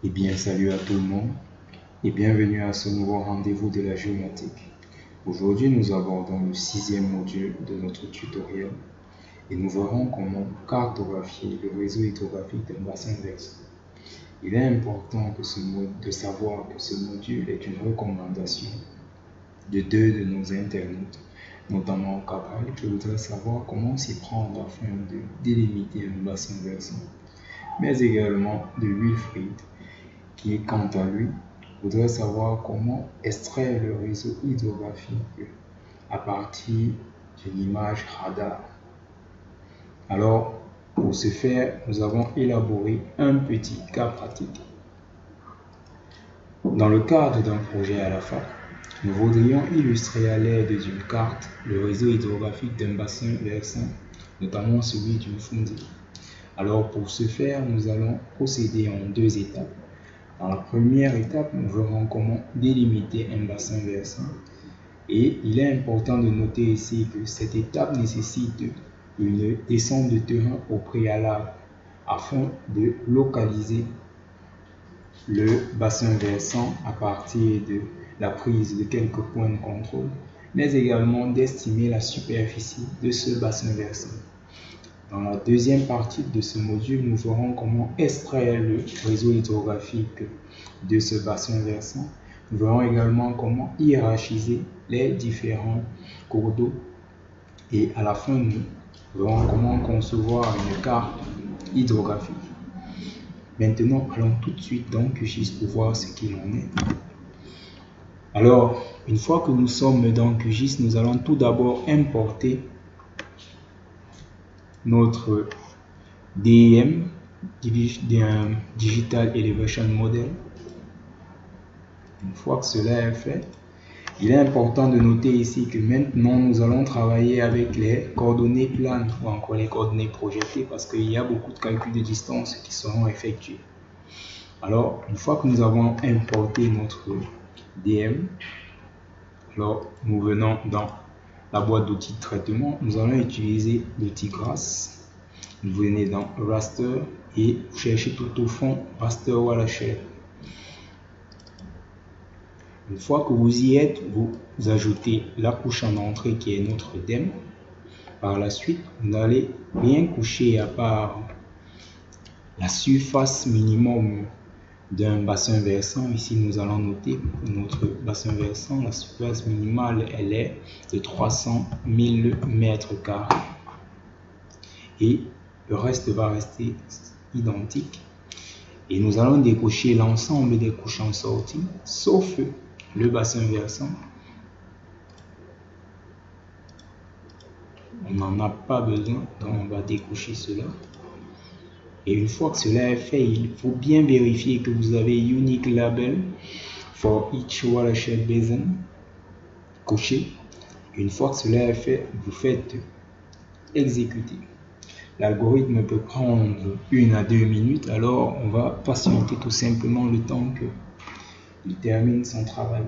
Eh bien, salut à tout le monde et bienvenue à ce nouveau rendez-vous de la géomatique. Aujourd'hui, nous abordons le sixième module de notre tutoriel et nous verrons comment cartographier le réseau hydrographique d'un bassin versant. Il est important de savoir que ce module est une recommandation de deux de nos internautes, notamment Cabral, qui voudrait savoir comment s'y prendre afin de délimiter un bassin versant, mais également de Wilfried, qui, quant à lui, voudrait savoir comment extraire le réseau hydrographique à partir d'une image radar. Alors, pour ce faire, nous avons élaboré un petit cas pratique. Dans le cadre d'un projet à la fac, nous voudrions illustrer à l'aide d'une carte le réseau hydrographique d'un bassin versant, notamment celui d'une fondée. Alors, pour ce faire, nous allons procéder en deux étapes. Dans la première étape, nous verrons comment délimiter un bassin versant. Et il est important de noter ici que cette étape nécessite une descente de terrain au préalable afin de localiser le bassin versant à partir de la prise de quelques points de contrôle, mais également d'estimer la superficie de ce bassin versant. Dans la deuxième partie de ce module, nous verrons comment extraire le réseau hydrographique de ce bassin versant. Nous verrons également comment hiérarchiser les différents cours d'eau. Et à la fin, nous verrons comment concevoir une carte hydrographique. Maintenant, allons tout de suite dans QGIS pour voir ce qu'il en est. Alors, une fois que nous sommes dans QGIS, nous allons tout d'abord importer notre DEM, Digital Elevation Model. Une fois que cela est fait, il est important de noter ici que maintenant nous allons travailler avec les coordonnées planes ou encore les coordonnées projetées parce qu'il y a beaucoup de calculs de distance qui seront effectués. Alors, une fois que nous avons importé notre DM, alors nous venons dans la boîte d'outils de traitement, nous allons utiliser l'outil GRASS. Vous venez dans Raster et vous cherchez tout au fond Raster Watershed. Une fois que vous y êtes, vous ajoutez la couche en entrée qui est notre DEM. Par la suite, vous n'allez rien coucher à part la surface minimum d'un bassin versant. Ici, nous allons noter notre bassin versant. La surface minimale, elle est de 300 000 mètres carrés. Et le reste va rester identique. Et nous allons décocher l'ensemble des couches en sortie, sauf le bassin versant. On n'en a pas besoin, donc on va décocher cela. Et une fois que cela est fait, il faut bien vérifier que vous avez Unique Label for each watershed basin coché. Une fois que cela est fait, vous faites exécuter. L'algorithme peut prendre 1 à 2 minutes, alors on va patienter tout simplement le temps qu'il termine son travail.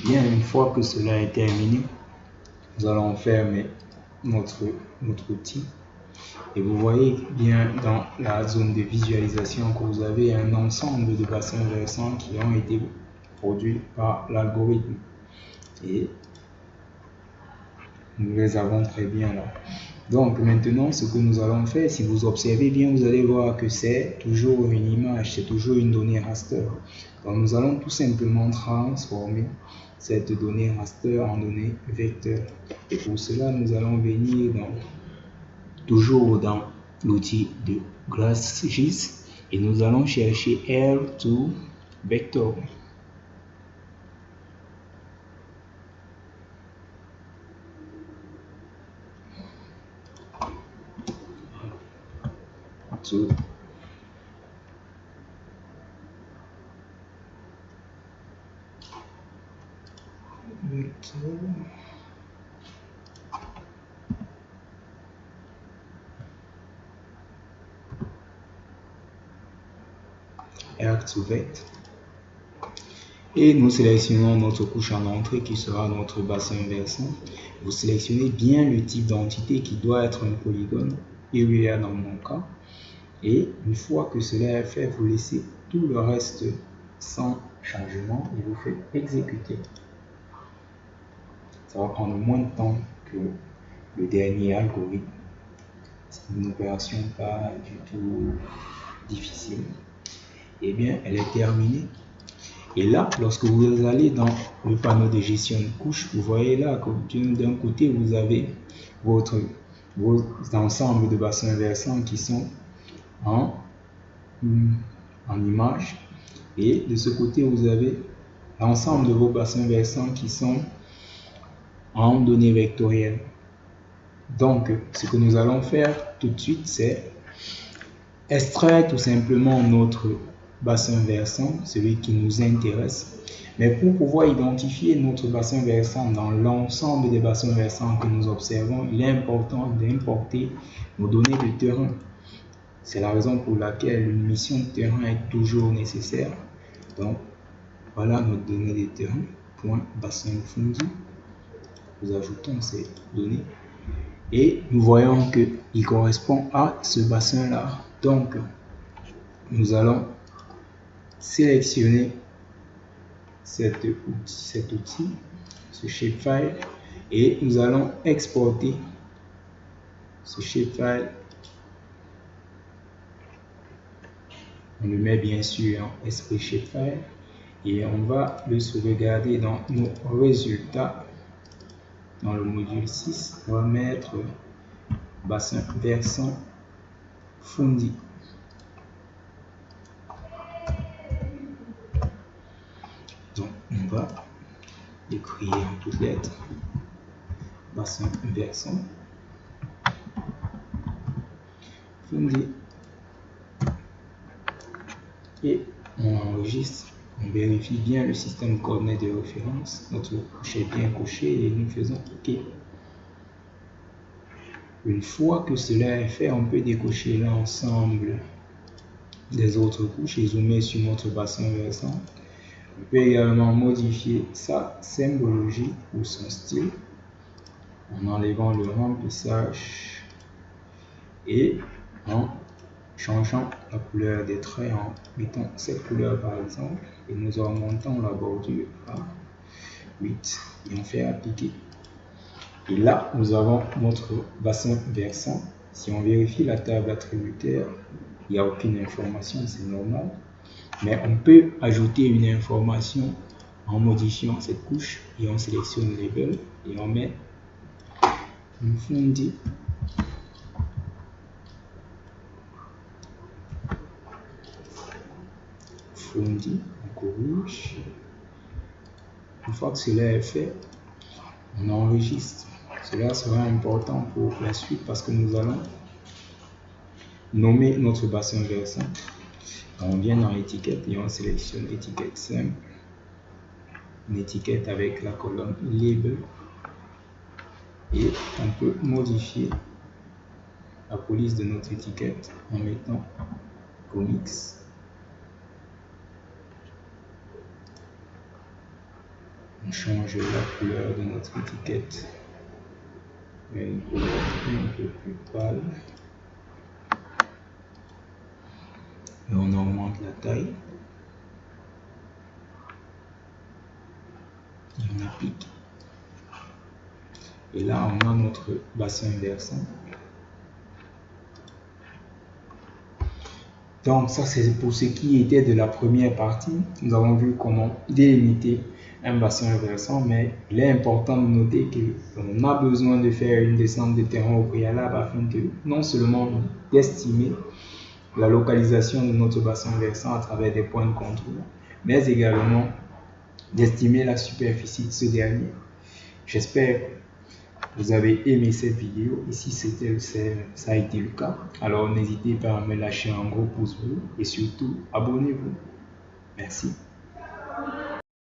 Bien, une fois que cela est terminé, nous allons fermer notre outil. Et vous voyez bien dans la zone de visualisation que vous avez un ensemble de bassins versants qui ont été produits par l'algorithme. Et nous les avons très bien là. Donc maintenant, ce que nous allons faire, si vous observez bien, vous allez voir que c'est toujours une image, c'est toujours une donnée raster. Donc nous allons tout simplement transformer cette donnée raster en donnée vecteur. Et pour cela, nous allons venir toujours dans l'outil de GlassGIS et nous allons chercher R2 Vector. R2Vect. Et nous sélectionnons notre couche en entrée qui sera notre bassin versant. Vous sélectionnez bien le type d'entité qui doit être un polygone, area dans mon cas. Et une fois que cela est fait, vous laissez tout le reste sans changement et vous faites exécuter. Ça va prendre moins de temps que le dernier algorithme. C'est une opération pas du tout difficile. Et bien, elle est terminée. Et là, lorsque vous allez dans le panneau de gestion de couches, vous voyez là que d'un côté, vous avez vos ensembles de bassins versants qui sont en image. Et de ce côté, vous avez l'ensemble de vos bassins versants qui sont en données vectorielles. Donc, ce que nous allons faire tout de suite, c'est extraire tout simplement notre bassin versant, celui qui nous intéresse. Mais pour pouvoir identifier notre bassin versant dans l'ensemble des bassins versants que nous observons, il est important d'importer nos données de terrain. C'est la raison pour laquelle une mission de terrain est toujours nécessaire. Donc, voilà notre donnée de terrain, point bassin fondi. Nous ajoutons ces données et nous voyons qu'il correspond à ce bassin-là. Donc, nous allons sélectionner cet outil, ce shapefile, et nous allons exporter ce shapefile. On le met bien sûr en SP shapefile et on va le sauvegarder dans nos résultats. Dans le module 6, on va mettre bassin versant fondi. Donc, on va écrire en toutes lettres bassin versant fondi. Et on enregistre, on vérifie bien le système de coordonnées de référence. Notre couche est bien coché et nous faisons OK. Une fois que cela est fait, on peut décocher l'ensemble des autres couches et zoomer sur notre bassin versant. On peut également modifier sa symbologie ou son style en enlevant le remplissage et en changeant la couleur des traits en mettant cette couleur par exemple, et nous augmentons la bordure à 8 et on fait appliquer. Et là, nous avons notre bassin versant. Si on vérifie la table attributaire, il n'y a aucune information, c'est normal. Mais on peut ajouter une information en modifiant cette couche et on sélectionne Label et on met un fondi. Fondi, on corrige. Une fois que cela est fait, on enregistre. Cela sera important pour la suite parce que nous allons nommer notre bassin versant. On vient dans l'étiquette et on sélectionne étiquette simple, une étiquette avec la colonne label et on peut modifier la police de notre étiquette en mettant comics. On change la couleur de notre étiquette à une couleur un peu plus pâle. Et on augmente la taille. Et on applique. Et là, on a notre bassin versant. Donc ça, c'est pour ce qui était de la première partie. Nous avons vu comment délimiter un bassin versant, mais il est important de noter qu'on a besoin de faire une descente de terrain au préalable afin que non seulement d'estimer la localisation de notre bassin versant à travers des points de contrôle, mais également d'estimer la superficie de ce dernier. J'espère que vous avez aimé cette vidéo. Et si ça a été le cas, alors n'hésitez pas à me lâcher un gros pouce bleu et surtout abonnez-vous. Merci.